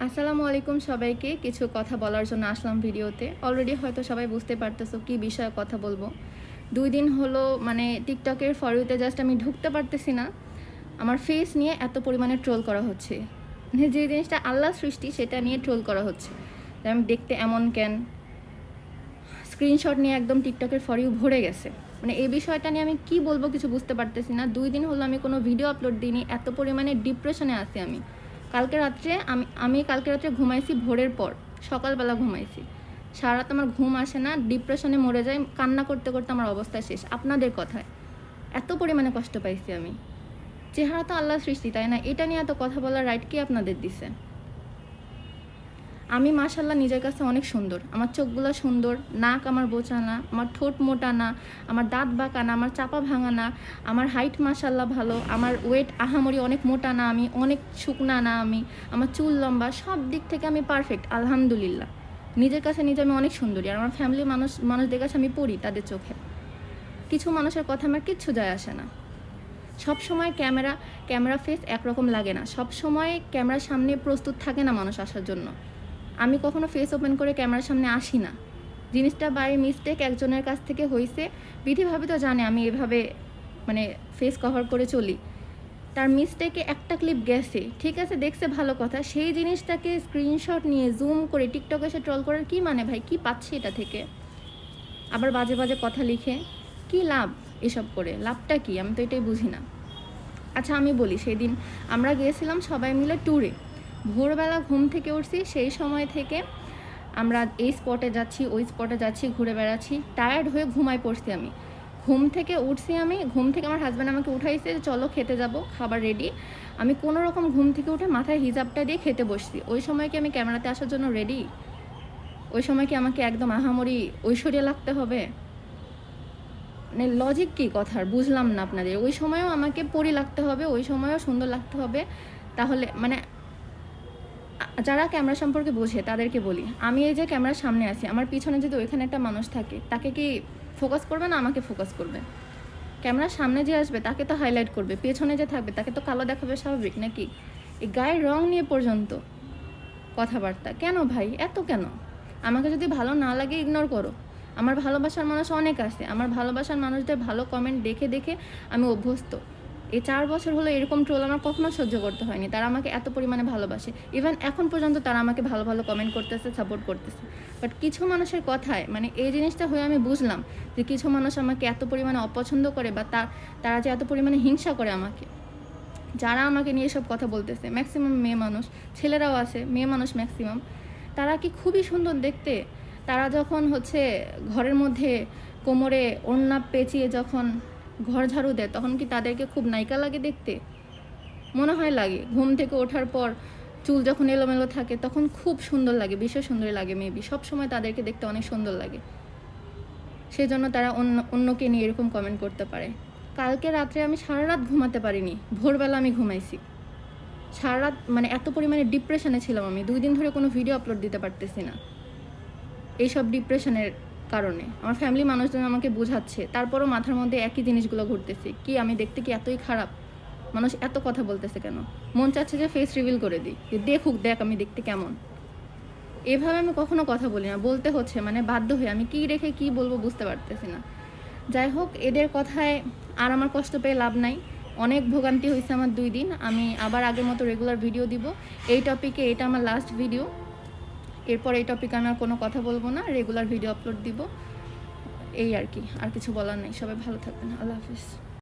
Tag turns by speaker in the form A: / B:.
A: আসসালামু আলাইকুম সবাইকে। কিছু কথা বলার জন্য আসলাম ভিডিওতে। অলরেডি হয়তো সবাই বুঝতে পারতেছো কি বিষয়ে কথা বলবো। 2 দিন হলো মানে টিকটকের ফর ইউতে জাস্ট আমি ঢুকতে পারতেছি না। আমার ফেস নিয়ে এত পরিমাণে ট্রোল করা হচ্ছে। মানে যে জিনিসটা আল্লাহর সৃষ্টি সেটা নিয়ে ট্রোল করা হচ্ছে। যে আমি দেখতে এমন কেন? স্ক্রিনশট নিয়ে একদম টিকটকের ফর ইউ ভরে গেছে। মানে এই বিষয়টা নিয়ে আমি কি বলবো কিছু বুঝতে পারতেছি না। 2 দিন হলো আমি কোনো ভিডিও আপলোড দিইনি। এত পরিমাণে ডিপ্রেশনে আছি আমি। কালকে রাত্রে ঘুমাইছি ভোরের পর, সকালবেলা ঘুমাইছি। সারা রাত আমার ঘুম আসে না, ডিপ্রেশনে মরে যাই, কান্না করতে করতে আমার অবস্থা শেষ। আপনাদের কথায় এত পরিমাণে কষ্ট পাইছি আমি। চেহারা তো আল্লাহর সৃষ্টি, তাই না? এটা নিয়ে এত কথা বলার রাইট কি আপনাদের দিছে? আমি মাশাল্লাহ নিজের কাছে অনেক সুন্দর। আমার চোখগুলো সুন্দর, নাক আমার বোচা না, আমার ঠোঁট মোটা না, আমার দাঁত বাঁকা না, আমার চাপা ভাঙা না, আমার হাইট মাশাল্লাহ ভালো, আমার ওয়েট আহামরি অনেক মোটা না, আমি অনেক শুকনা না, আমার চুল লম্বা, সব দিক থেকে আমি পারফেক্ট আলহামদুলিল্লাহ। নিজের কাছে নিজে আমি অনেক সুন্দরী। আর আমার ফ্যামিলির মানুষদের কাছে আমি পড়ি তাদের চোখে। কিছু মানুষের কথা আমার কিচ্ছু যায় আসে না। সব সময় ক্যামেরা ফেস একরকম লাগে না। সব সময় ক্যামেরার সামনে প্রস্তুত থাকে না মানুষ আসার জন্য। আমি কখনো ফেস ওপেন করে ক্যামেরার সামনে আসি না। জিনিসটা বাই মিস্টেক একজনের কাছ থেকে হয়েছে। বিধিভাবে তো জানে আমি এভাবে মানে ফেস কভার করে চলি। তার মিস্টেকে একটা ক্লিপ গেছে, ঠিক আছে, দেখছে, ভালো কথা। সেই জিনিসটাকে স্ক্রিনশট নিয়ে জুম করে টিকটকে এসে ট্রল করার কি মানে ভাই? কি পাচ্ছি এটা থেকে? আবার বাজে বাজে কথা লিখে কি লাভ? এসব করে লাভটা কি? আমি তো এটাই বুঝি না। আচ্ছা আমি বলি, সেদিন আমরা গিয়েছিলাম সবাই মিলে ট্যুরে। ভোরবেলা ঘুম থেকে উঠছি, সেই সময় থেকে আমরা এই স্পটে যাচ্ছি, ওই স্পটে যাচ্ছি, ঘুরে বেড়াচ্ছি। টায়ার্ড হয়ে ঘুমায় পড়ছি আমি। ঘুম থেকে উঠছি, ঘুম থেকে আমার হাজব্যান্ড আমাকে উঠাইছে, চলো খেতে যাব, খাবার রেডি। আমি কোনো রকম ঘুম থেকে উঠে মাথায় হিজাবটা দিয়ে খেতে বসছি। ওই সময় কি আমি ক্যামেরাতে আসার জন্য রেডি? ওই সময় কি আমাকে একদম আহামরি ঐশ্বর্য লাগতে হবে? মানে লজিক কী কথার বুঝলাম না আপনাদের। ওই সময়ও আমাকে পরি লাগতে হবে, ওই সময়ও সুন্দর লাগতে হবে? তাহলে মানে যারা ক্যামেরা সম্পর্কে বোঝে তাদেরকে বলি, আমি এই যে ক্যামেরার সামনে আছি, আমার পিছনে যদি ওইখানে একটা মানুষ থাকে, তাকে কি ফোকাস করবে না আমাকে ফোকাস করবে? ক্যামেরার সামনে যে আসবে তাকে তো হাইলাইট করবে, পেছনে যে থাকবে তাকে তো কালো দেখাবে, স্বাভাবিক নাকি? এই গায়ের রং নিয়ে পর্যন্ত কথাবার্তা কেন ভাই? এত কেন? আমাকে যদি ভালো না লাগে ইগনোর করো। আমার ভালোবাসার মানুষ অনেক আছে। আমার ভালোবাসার মানুষদের ভালো কমেন্ট দেখে দেখে আমি অভ্যস্ত। এই 4 বছর হলো এরকম ট্রোল আমার কখনো সহ্য করতে হয়নি। তারা আমাকে এত পরিমাণে ভালোবাসে। ইভেন এখন পর্যন্ত তারা আমাকে ভালো ভালো কমেন্ট করতেছে, সাপোর্ট করতেছে। বাট কিছু মানুষের কথায় মানে এই জিনিসটা হয়ে আমি বুঝলাম যে কিছু মানুষ আমাকে এত পরিমাণে অপছন্দ করে, বা তারা যে এত পরিমাণে হিংসা করে আমাকে। যারা আমাকে নিয়ে সব কথা বলতেছে ম্যাক্সিমাম মেয়ে মানুষ, ছেলেরাও আছে, মেয়ে মানুষ ম্যাক্সিমাম। তারা কি খুবই সুন্দর দেখতে? তারা যখন হচ্ছে ঘরের মধ্যে কোমরে ওড়না পেঁচিয়ে যখন ঘর ঝাড়ু দেয়, তখন কি তাদেরকে খুব নায়িকা লাগে দেখতে? মনে হয় লাগে। ঘুম থেকে ওঠার পর চুল যখন এলোমেলো থাকে তখন খুব সুন্দর লাগে, বিশ্ব সুন্দরী লাগে মেবি। সবসময় তাদেরকে দেখতে অনেক সুন্দর লাগে, সেজন্য তারা অন্যকে নিয়ে এরকম কমেন্ট করতে পারে। কালকে রাত্রে আমি সারা রাত ঘুমাতে পারিনি, ভোরবেলা আমি ঘুমাইছি। সারা রাত মানে এত পরিমাণে ডিপ্রেশনে ছিলাম আমি। 2 দিন ধরে কোনো ভিডিও আপলোড দিতে পারতেছি না এইসব ডিপ্রেশনের কারণে। আমার ফ্যামিলি মানুষজন আমাকে বোঝাচ্ছে, তারপরও মাথার মধ্যে একই জিনিসগুলো ঘুরতেছে। কি আমি দেখতে কি এতই খারাপ? মানুষ এত কথা বলতেছে কেন? মন চাচ্ছে যে ফেস রিভিল করে দিই, যে দেখুক, দেখ আমি দেখতে কেমন। এভাবে আমি কখনো কথা বলি না, বলতে হচ্ছে মানে বাধ্য হয়ে। আমি কি রেখে কি বলবো বুঝতে পারতেছি না। যাই হোক, এদের কথায় আর আমার কষ্ট পেয়ে লাভ নাই। অনেক ভোগান্তি হয়েছে আমার 2 দিন। আমি আবার আগের মতো রেগুলার ভিডিও দিব এই টপিকে। এটা আমার লাস্ট ভিডিও। এরপর এই টপিকে আমি আর কোনো কথা বলবো না, রেগুলার ভিডিও আপলোড দিব। এই আর কি, আর কিছু বলার নেই। সবাই ভালো থাকবেন। আল্লাহ হাফিজ।